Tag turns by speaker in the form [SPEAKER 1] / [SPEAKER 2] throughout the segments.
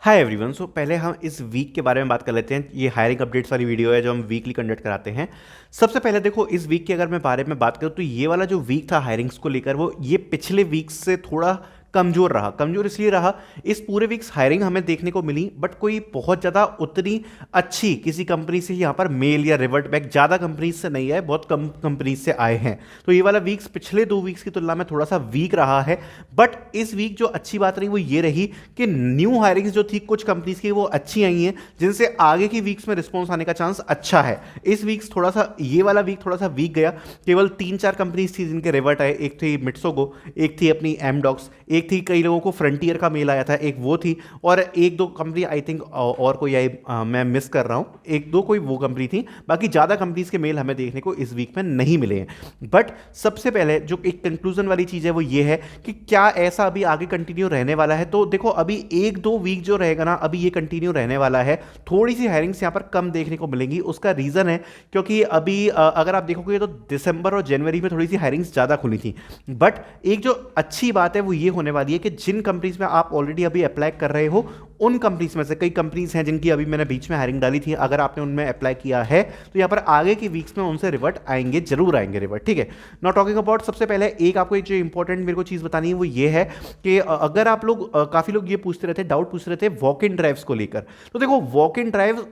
[SPEAKER 1] Hi everyone. सो पहले हम इस वीक के बारे में बात कर लेते हैं। ये हायरिंग अपडेट्स वाली वीडियो है जो हम वीकली कंडक्ट कराते हैं। सबसे पहले देखो, इस वीक के अगर मैं बारे में बात करूँ तो ये वाला जो वीक था हायरिंग्स को लेकर, वो ये पिछले वीक से थोड़ा कमजोर रहा। कमजोर इसलिए रहा, इस पूरे वीक्स हायरिंग हमें देखने को मिली बट कोई बहुत ज़्यादा उतनी अच्छी किसी कंपनी से यहाँ पर मेल या रिवर्ट बैक ज़्यादा कंपनीज से नहीं आए, बहुत कम कंपनीज से आए हैं। तो ये वाला वीक्स पिछले 2 वीक्स की तुलना में थोड़ा सा वीक रहा है। बट इस वीक जो अच्छी बात रही वो ये रही कि न्यू हायरिंग्स जो थी कुछ कंपनीज की वो अच्छी आई हैं, जिनसे आगे की वीक्स में रिस्पॉन्स आने का चांस अच्छा है। इस वीक्स थोड़ा सा, ये वाला वीक थोड़ा सा वीक गया। केवल 3-4 कंपनीज थी जिनके रिवर्ट आए। एक थी मिट्सोगो, एक थी अपनी एमडॉक्स, एक थी कई लोगों को फ्रंटियर का मेल आया था, एक वो थी, और एक दो कंपनी आई थिंक और कोई आई, मैं मिस कर रहा हूँ, एक दो कोई वो कंपनी थी। बाकी ज़्यादा कंपनीज के मेल हमें देखने को इस वीक में नहीं मिले हैं। बट सबसे पहले जो एक कंक्लूजन वाली चीज़ है वो ये है कि क्या ऐसा अभी आगे कंटिन्यू रहने वाला है। तो देखो, अभी 1-2 वीक जो रहेगा ना, अभी ये कंटिन्यू रहने वाला है। थोड़ी सी हायरिंग्स यहाँ पर कम देखने को मिलेंगी। उसका रीज़न है क्योंकि अभी अगर आप देखोगे तो दिसंबर और जनवरी में थोड़ी सी हायरिंग्स ज़्यादा खुली थी। बट एक जो अच्छी बात है वो ये होने वाली है कि जिन कंपनीज में आप ऑलरेडी अभी अप्लाई कर रहे हो, उन कंपनीज में से कई कंपनीज हैं जिनकी अभी मैंने बीच में हायरिंग डाली थी, अगर आपने उनमें अप्लाई किया है तो यहाँ पर आगे की वीक्स में उनसे रिवर्ट आएंगे, जरूर आएंगे रिवर्ट। ठीक है, नॉट टॉकिंग अबाउट, सबसे पहले एक आपको एक जो इंपॉर्टेंट मेरे को चीज़ बतानी है वो ये है कि अगर आप लोग, काफ़ी लोग ये पूछते रहते, डाउट पूछ रहे थे वॉक इन ड्राइव्स को लेकर। तो देखो, वॉक इन ड्राइव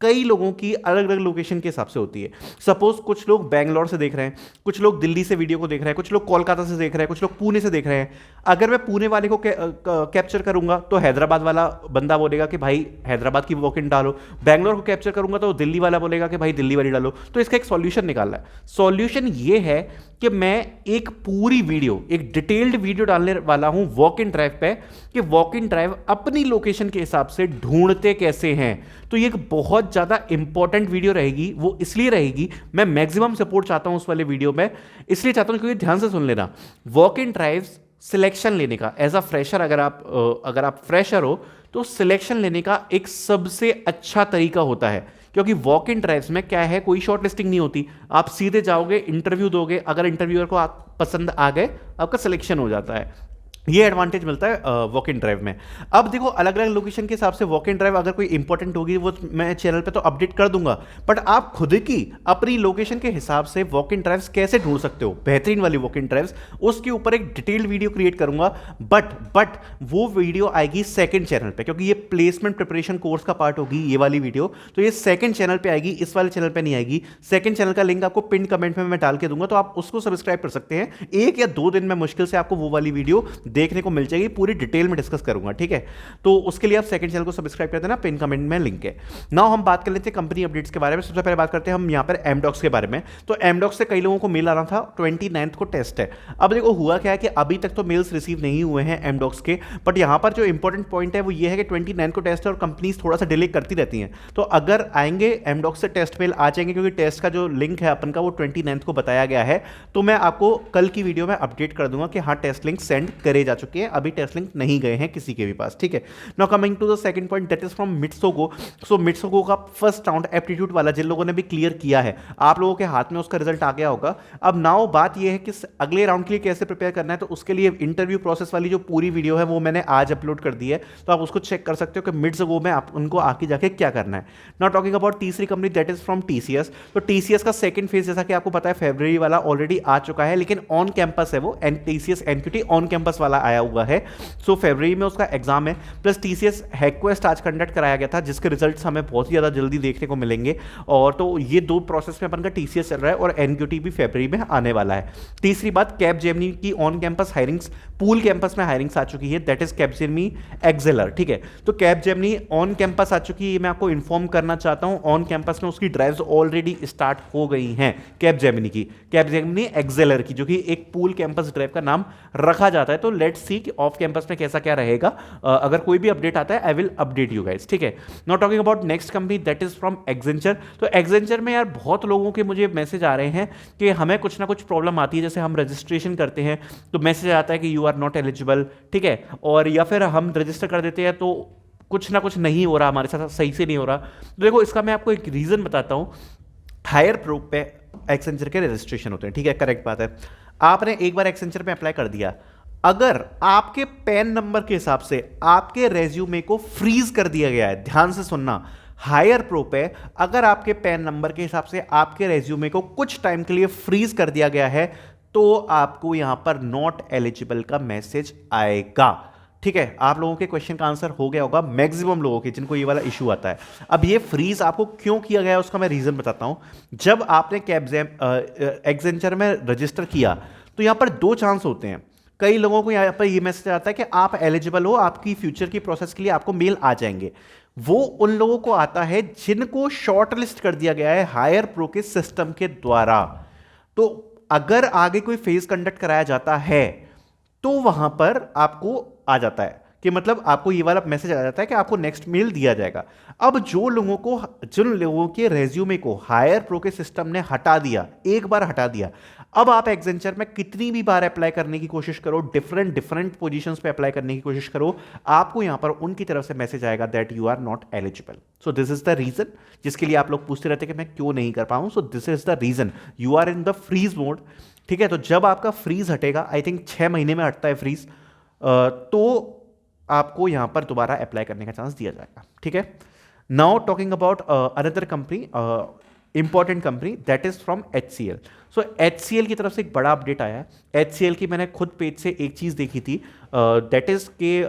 [SPEAKER 1] कई लोगों की अलग अलग लोकेशन के हिसाब से होती है। सपोज कुछ लोग बैंगलोर से देख रहे हैं, कुछ लोग दिल्ली से वीडियो को देख रहे हैं, कुछ लोग कोलकाता से देख रहे हैं, कुछ लोग पुणे से देख रहे हैं। अगर मैं पुणे वाले को कैप्चर करूंगा तो हैदराबाद वाला बंदा बोलेगा कि भाई हैदराबाद की वॉक इन डालो। बैंगलोर को कैप्चर करूंगा तो दिल्ली वाला बोलेगा कि भाई दिल्ली वाली डालो। तो इसका एक सॉल्यूशन निकालना है। सॉल्यूशन ये है कि मैं एक पूरी वीडियो, एक डिटेल्ड वीडियो डालने वाला हूं वॉक इन ड्राइव पे, कि वॉक इन ड्राइव अपनी लोकेशन के हिसाब से ढूंढते कैसे हैं। तो ये एक बहुत ज़्यादा इंपॉर्टेंट वीडियो रहेगी। वो इसलिए रहेगी, मैं मैक्सिमम सपोर्ट चाहता हूं उस वाले वीडियो में, इसलिए चाहता हूं क्योंकि ध्यान से सुन लेना। वॉक इन ड्राइव्स सिलेक्शन लेने का, एज अ फ्रेशर, अगर आप फ्रेशर हो तो सिलेक्शन लेने का एक सबसे अच्छा तरीका होता है। क्योंकि वॉक इन ड्राइव्स में क्या है, कोई शॉर्ट लिस्टिंग नहीं होती। आप सीधे जाओगे, इंटरव्यू दोगे, अगर इंटरव्यूअर को आप पसंद आ गए, आपका सिलेक्शन हो जाता है। ये एडवांटेज मिलता है वॉक इन ड्राइव में। अब देखो, अलग अलग लोकेशन के हिसाब से वॉक इन ड्राइव अगर कोई इंपॉर्टेंट होगी वो मैं चैनल पे तो अपडेट कर दूंगा। बट आप खुद की अपनी लोकेशन के हिसाब से वॉक इन ड्राइव्स कैसे ढूंढ सकते हो, बेहतरीन वाली वॉक इन ड्राइव्स, उसके ऊपर एक डिटेल्ड वीडियो क्रिएट करूंगा। बट वो वीडियो आएगी सेकंड चैनल पे, क्योंकि ये प्लेसमेंट प्रिपरेशन कोर्स का पार्ट होगी ये वाली वीडियो। तो ये सेकंड चैनल पे आएगी, इस वाले चैनल पे नहीं आएगी। सेकंड चैनल का लिंक आपको पिन कमेंट में मैं डाल के दूंगा, तो आप उसको सब्सक्राइब कर सकते हैं। 1 या 2 दिन में मुश्किल से आपको वो वाली वीडियो देखने को मिल जाएगी, पूरी डिटेल में डिस्कस करूंगा। ठीक है, तो उसके लिए आप सेकंड चैनल को सब्सक्राइब कर देना, पिन कमेंट में लिंक है। नाउ हम बात कर लेते हैं कंपनी अपडेट्स के बारे में। सबसे पहले बात करते हैं हम यहाँ पर एमडॉक्स के बारे में। तो एमडॉक्स से कई लोगों को मेल आ रहा था, 29 को टेस्ट है। अब देखो हुआ क्या है कि अभी तक तो मेल्स रिसीव नहीं हुए हैं एमडॉक्स के, बट यहाँ पर जो इंपॉर्टेंट पॉइंट है वो ये है कि 29 को टेस्ट है और कंपनीज थोड़ा सा डिले करती रहती हैं। तो अगर आएंगे एमडॉक्स से टेस्ट मेल आ जाएंगे, क्योंकि टेस्ट का जो लिंक है अपन का वो 29 को बताया गया है। तो मैं आपको कल की वीडियो में अपडेट कर दूंगा कि हाँ, टेस्ट लिंक सेंड करे जा चुके हैं, अभी टेस्ट लिंक नहीं गए हैं किसी के भी पास। ठीक है, now coming to the second point, that is from Mitsogo. So Mitsogo का फर्स्ट राउंड एप्टीट्यूड वाला जिन लोगों ने भी क्लियर किया है, आप लोगों के हाथ में उसका रिजल्ट आ गया होगा। अब नाउ बात यह है कि अगले राउंड के लिए कैसे प्रिपेयर करना है। तो उसके लिए इंटरव्यू प्रोसेस वाली जो पूरी वीडियो है वो मैंने आज अपलोड कर दी है, तो आप उसको चेक कर सकते हो कि मिट्सोगो में आप उनको आके जाके क्या करना है। नाउ टॉकिंग अबाउट तीसरी company, that is from TCS. तो टीसीएस का सेकंड फेज, जैसा कि आपको पता है, फरवरी वाला ऑलरेडी आ चुका है, लेकिन ऑन कैंपस है वो, टीसीएस एनक्यूटी ऑन कैंपस वाला आया हुआ है। सो फरवरी में उसका एग्जाम है। प्लस टीसीएस हैकक्वेस्ट आज कंडक्ट कराया गया था, जिसके रिजल्ट्स हमें बहुत ही ज़्यादा जल्दी देखने को मिलेंगे। और तो ये 2 प्रोसेस में अपन का टीसीएस चल रहा है, और एनक्यूटी भी फरवरी में आने वाला है। तीसरी बात, कैपजेमिनी की on campus hirings, pool campus में हायरिंग्स आ चुकी है, दैट इज कैपजेमिनी एक्सेलर। ठीक है, तो कैपजेमिनी ऑन कैंपस आ चुकी है, मैं आपको इन्फॉर्म करना चाहता हूं। ऑन कैंपस में उसकी ड्राइव्स ऑलरेडी स्टार्ट हो गई हैं कैपजेमिनी की, कैपजेमिनी एक्सेलर की, जो कि एक पूल कैंपस ड्राइव का नाम रखा जाता है। तो लेट्स सी कि ऑफ कैंपस में कैसा क्या रहेगा। अगर कोई भी अपडेट आता है I will update you guys. ठीक है, not talking about next company, that is from Accenture. तो एक्सेंचर में यार बहुत लोगों के मुझे मैसेज आ रहे हैं कि हमें कुछ ना कुछ प्रॉब्लम आती है, जैसे हम रजिस्ट्रेशन करते हैं तो मैसेज आता है कि यू आर नॉट एलिजिबल। ठीक है, और या फिर हम रजिस्टर कर देते हैं तो कुछ ना कुछ नहीं हो रहा हमारे साथ, सही से नहीं हो रहा। तो देखो, इसका मैं आपको एक रीज़न बताता हूँ। हायर प्रूफ पे एक्सेंचर के रजिस्ट्रेशन होते हैं, ठीक है, करेक्ट बात है। आपने एक बार एक्सेंचर में अप्लाई कर दिया, अगर आपके पैन नंबर के हिसाब से आपके रेज्यूमे को फ्रीज कर दिया गया है, ध्यान से सुनना, हायर प्रो पे अगर आपके पैन नंबर के हिसाब से आपके रेज्यूमे को कुछ टाइम के लिए फ्रीज कर दिया गया है, तो आपको यहां पर नॉट एलिजिबल का मैसेज आएगा। ठीक है, आप लोगों के क्वेश्चन का आंसर हो गया होगा मैक्सिमम लोगों के जिनको ये वाला इशू आता है। अब ये फ्रीज आपको क्यों किया गया है उसका मैं रीजन बताता हूं। जब आपने एक्सेंचर में रजिस्टर किया तो यहां पर दो चांस होते हैं। कई लोगों को यहां पर ये मैसेज आता है कि आप एलिजिबल हो, आपकी फ्यूचर की प्रोसेस के लिए आपको मेल आ जाएंगे। वो उन लोगों को आता है जिनको शॉर्टलिस्ट कर दिया गया है हायर प्रो के सिस्टम के द्वारा। तो अगर आगे कोई फेज कंडक्ट कराया जाता है तो वहां पर आपको आ जाता है कि मतलब आपको ये वाला मैसेज आ जाता है कि आपको नेक्स्ट मेल दिया जाएगा। अब जिन लोगों के रेज्यूमे को हायर प्रो के सिस्टम ने हटा दिया, एक बार हटा दिया, अब आप एक्सेंचर में कितनी भी बार अप्लाई करने की कोशिश करो, डिफरेंट डिफरेंट पोजीशंस पे अप्लाई करने की कोशिश करो, आपको यहां पर उनकी तरफ से मैसेज आएगा that you are not eligible. So this is the reason जिसके लिए आप लोग पूछते रहते हैं कि मैं क्यों नहीं कर पाऊं। So this is the reason, you are in the freeze mode. ठीक है, तो जब आपका फ्रीज हटेगा, आई थिंक 6 महीने में हटता है फ्रीज, तो आपको यहां पर दोबारा अप्लाई करने का चांस दिया जाएगा। ठीक है, now talking about another company, important company, that is from HCL। So HCL की तरफ से एक बड़ा अपडेट आया है। HCL की मैंने खुद पेज से एक चीज देखी थी, दैट इज के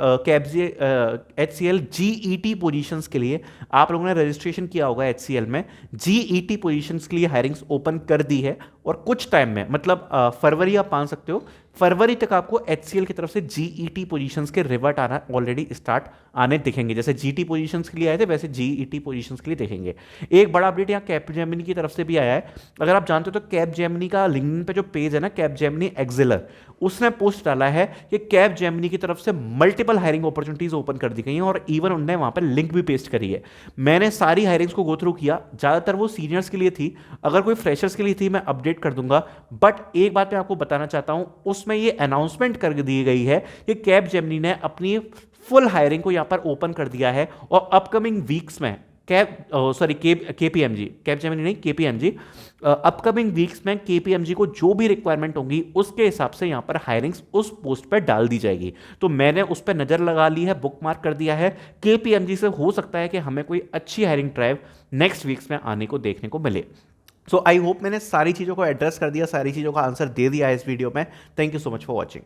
[SPEAKER 1] HCL GET पोजीशंस के लिए आप लोगों ने रजिस्ट्रेशन किया होगा। HCL में GET पोजीशंस के लिए हायरिंग्स ओपन कर दी है और कुछ टाइम में, मतलब फरवरी आप मान सकते हो, फरवरी तक आपको HCL की तरफ से GET पोजीशंस के रिवर्ट आना ऑलरेडी स्टार्ट आने दिखेंगे। जैसे GT पोजीशंस के लिए आए थे वैसे GET पोजीशंस के लिए देखेंगे। एक बड़ा अपडेट यहाँ कैपजेमिनी की तरफ से भी आया है। अगर आप जानते हो तो कैपजेमिनी का लिंक्डइन पे जो पेज है ना, कैपजेमिनी एक्सेलर, उसने पोस्ट डाला है कि कैपजेमिनी की तरफ से मल्टीपल हायरिंग अपॉर्चुनिटीज ओपन कर दी गई हैं और इवन उन्होंने वहां पर लिंक भी पेस्ट करी है। मैंने सारी हायरिंग्स को गो थ्रू किया, ज्यादातर वो सीनियर्स के लिए थी, अगर कोई फ्रेशर्स के लिए थी मैं अपडेट कर दूंगा। बट एक बात मैं आपको बताना चाहता हूं, उसमें ये अनाउंसमेंट कर दी गई है कि कैपजेमिनी ने अपनी फुल हायरिंग को यहां पर ओपन कर दिया है और अपकमिंग वीक्स में कैपजेमिनी नहीं, KPMG, अपकमिंग वीक्स में KPMG को जो भी रिक्वायरमेंट होंगी उसके हिसाब से यहां पर हायरिंग्स उस पोस्ट पर डाल दी जाएगी। तो मैंने उस पर नजर लगा ली है, बुक मार्क कर दिया है। KPMG से हो सकता है कि हमें कोई अच्छी हायरिंग ड्राइव नेक्स्ट वीक्स में आने को देखने को मिले। सो आई होप मैंने सारी चीज़ों को एड्रेस कर दिया, सारी चीज़ों का आंसर दे दिया है इस वीडियो में। Thank you so much for watching.